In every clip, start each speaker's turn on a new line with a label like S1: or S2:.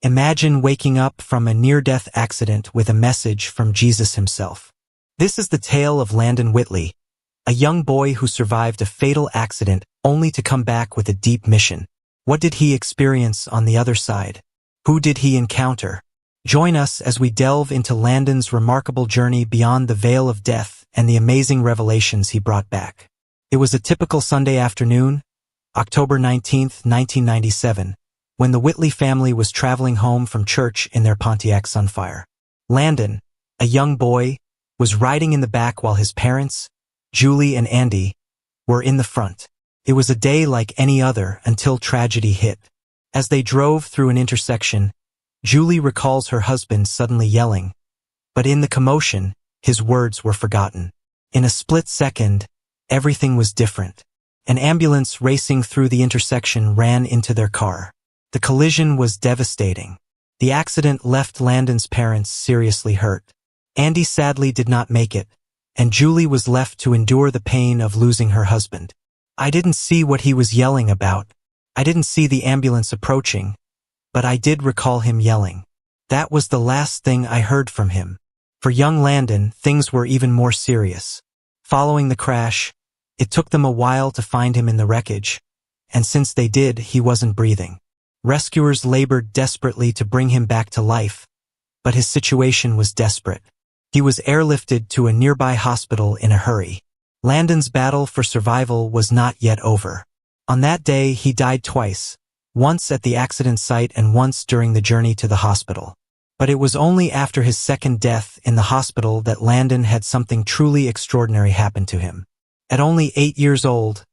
S1: Imagine waking up from a near-death accident with a message from Jesus himself. This is the tale of Landon Whitley, a young boy who survived a fatal accident only to come back with a deep mission. What did he experience on the other side? Who did he encounter? Join us as we delve into Landon's remarkable journey beyond the veil of death and the amazing revelations he brought back. It was a typical Sunday afternoon, October 19, 1997, when the Whitley family was traveling home from church in their Pontiac Sunfire. Landon, a young boy, was riding in the back while his parents, Julie and Andy, were in the front. It was a day like any other until tragedy hit. As they drove through an intersection, Julie recalls her husband suddenly yelling, but in the commotion, his words were forgotten. In a split second, everything was different. An ambulance racing through the intersection ran into their car. The collision was devastating. The accident left Landon's parents seriously hurt. Andy sadly did not make it, and Julie was left to endure the pain of losing her husband. I didn't see what he was yelling about. I didn't see the ambulance approaching, but I did recall him yelling. That was the last thing I heard from him. For young Landon, things were even more serious. Following the crash, it took them a while to find him in the wreckage, and since they did, he wasn't breathing. Rescuers labored desperately to bring him back to life, but his situation was desperate. He was airlifted to a nearby hospital in a hurry. Landon's battle for survival was not yet over. On that day, he died twice, once at the accident site and once during the journey to the hospital. But it was only after his second death in the hospital that Landon had something truly extraordinary happen to him. At only 8 years old,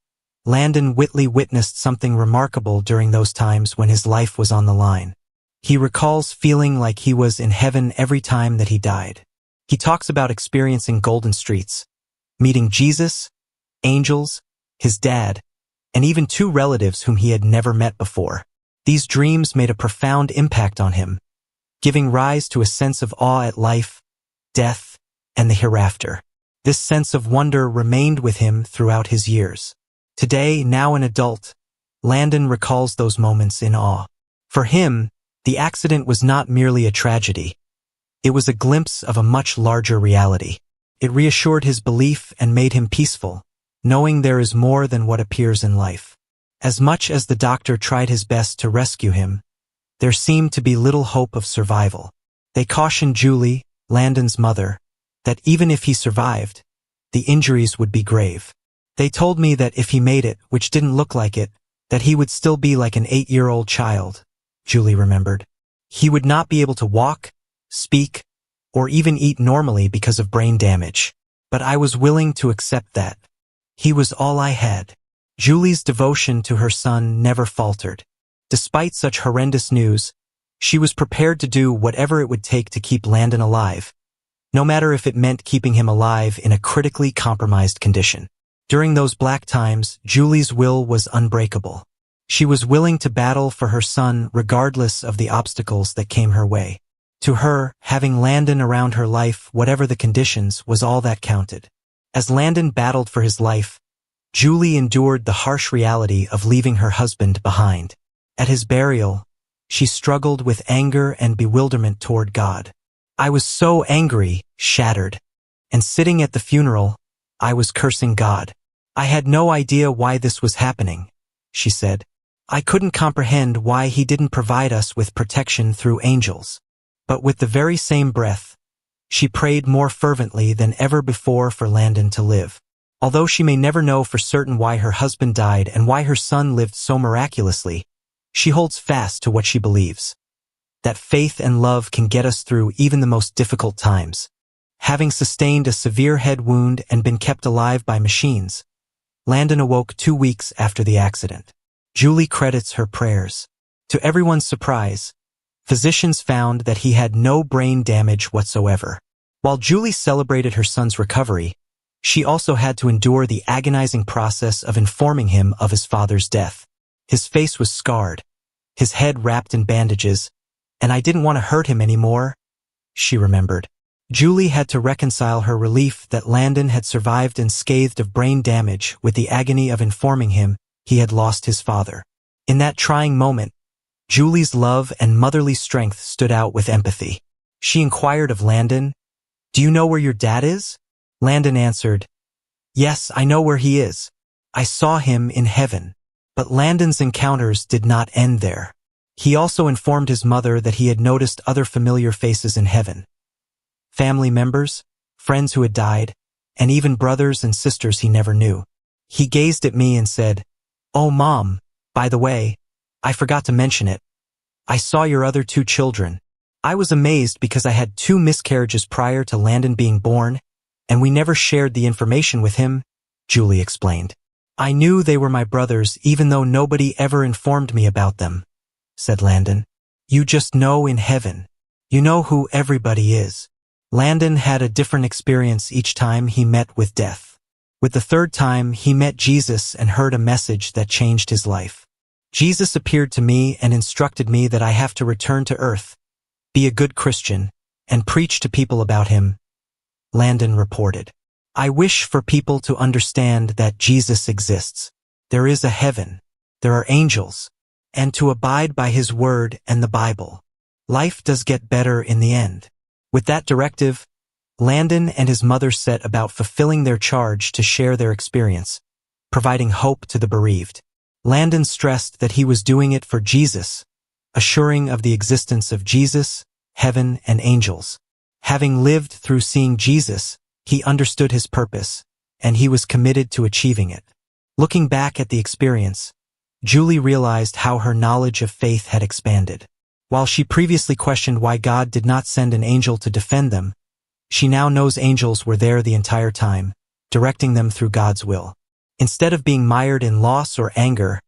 S1: Landon Whitley witnessed something remarkable during those times when his life was on the line. He recalls feeling like he was in heaven every time that he died. He talks about experiencing golden streets, meeting Jesus, angels, his dad, and even 2 relatives whom he had never met before. These dreams made a profound impact on him, giving rise to a sense of awe at life, death, and the hereafter. This sense of wonder remained with him throughout his years. Today, now an adult, Landon recalls those moments in awe. For him, the accident was not merely a tragedy. It was a glimpse of a much larger reality. It reassured his belief and made him peaceful, knowing there is more than what appears in life. As much as the doctor tried his best to rescue him, there seemed to be little hope of survival. They cautioned Julie, Landon's mother, that even if he survived, the injuries would be grave. They told me that if he made it, which didn't look like it, that he would still be like an 8-year-old child, Julie remembered. He would not be able to walk, speak, or even eat normally because of brain damage. But I was willing to accept that. He was all I had. Julie's devotion to her son never faltered. Despite such horrendous news, she was prepared to do whatever it would take to keep Landon alive, no matter if it meant keeping him alive in a critically compromised condition. During those black times, Julie's will was unbreakable. She was willing to battle for her son regardless of the obstacles that came her way. To her, having Landon around her life, whatever the conditions, was all that counted. As Landon battled for his life, Julie endured the harsh reality of leaving her husband behind. At his burial, she struggled with anger and bewilderment toward God. I was so angry, shattered, and sitting at the funeral, I was cursing God. I had no idea why this was happening, she said. I couldn't comprehend why he didn't provide us with protection through angels. But with the very same breath, she prayed more fervently than ever before for Landon to live. Although she may never know for certain why her husband died and why her son lived so miraculously, she holds fast to what she believes. That faith and love can get us through even the most difficult times. Having sustained a severe head wound and been kept alive by machines, Landon awoke 2 weeks after the accident. Julie credits her prayers. To everyone's surprise, physicians found that he had no brain damage whatsoever. While Julie celebrated her son's recovery, she also had to endure the agonizing process of informing him of his father's death. His face was scarred, his head wrapped in bandages, and I didn't want to hurt him anymore, she remembered. Julie had to reconcile her relief that Landon had survived unscathed of brain damage with the agony of informing him he had lost his father. In that trying moment, Julie's love and motherly strength stood out with empathy. She inquired of Landon, "Do you know where your dad is?" Landon answered, "Yes, I know where he is. I saw him in heaven." But Landon's encounters did not end there. He also informed his mother that he had noticed other familiar faces in heaven. Family members, friends who had died, and even brothers and sisters he never knew. He gazed at me and said, "Oh, Mom, by the way, I forgot to mention it. I saw your other 2 children. I was amazed because I had 2 miscarriages prior to Landon being born, and we never shared the information with him," Julie explained. "I knew they were my brothers even though nobody ever informed me about them," said Landon. "You just know in heaven. You know who everybody is." Landon had a different experience each time he met with death. With the 3rd time, he met Jesus and heard a message that changed his life. "Jesus appeared to me and instructed me that I have to return to earth, be a good Christian, and preach to people about him," Landon reported. "I wish for people to understand that Jesus exists. There is a heaven. There are angels. And to abide by his word and the Bible. Life does get better in the end." With that directive, Landon and his mother set about fulfilling their charge to share their experience, providing hope to the bereaved. Landon stressed that he was doing it for Jesus, assuring of the existence of Jesus, heaven, and angels. Having lived through seeing Jesus, he understood his purpose, and he was committed to achieving it. Looking back at the experience, Julie realized how her knowledge of faith had expanded. While she previously questioned why God did not send an angel to defend them, she now knows angels were there the entire time, directing them through God's will. Instead of being mired in loss or anger,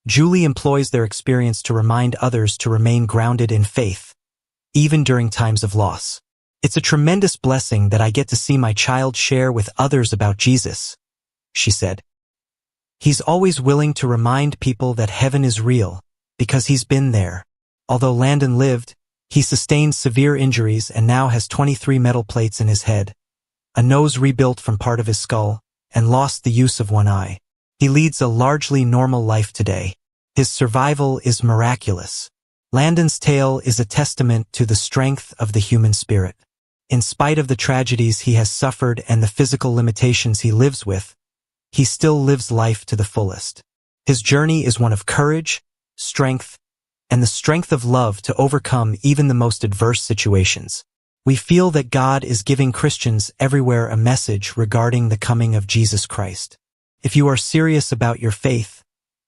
S1: Julie employs their experience to remind others to remain grounded in faith, even during times of loss. "It's a tremendous blessing that I get to see my child share with others about Jesus," she said. "He's always willing to remind people that heaven is real, because he's been there." Although Landon lived, he sustained severe injuries and now has 23 metal plates in his head, a nose rebuilt from part of his skull, and lost the use of one eye. He leads a largely normal life today. His survival is miraculous. Landon's tale is a testament to the strength of the human spirit. In spite of the tragedies he has suffered and the physical limitations he lives with, he still lives life to the fullest. His journey is one of courage, strength, and the strength of love to overcome even the most adverse situations. We feel that God is giving Christians everywhere a message regarding the coming of Jesus Christ. If you are serious about your faith,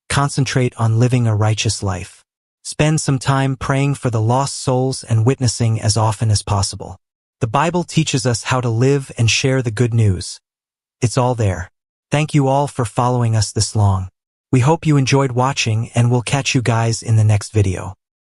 S1: concentrate on living a righteous life. Spend some time praying for the lost souls and witnessing as often as possible. The Bible teaches us how to live and share the good news. It's all there. Thank you all for following us this long. We hope you enjoyed watching, and we'll catch you guys in the next video.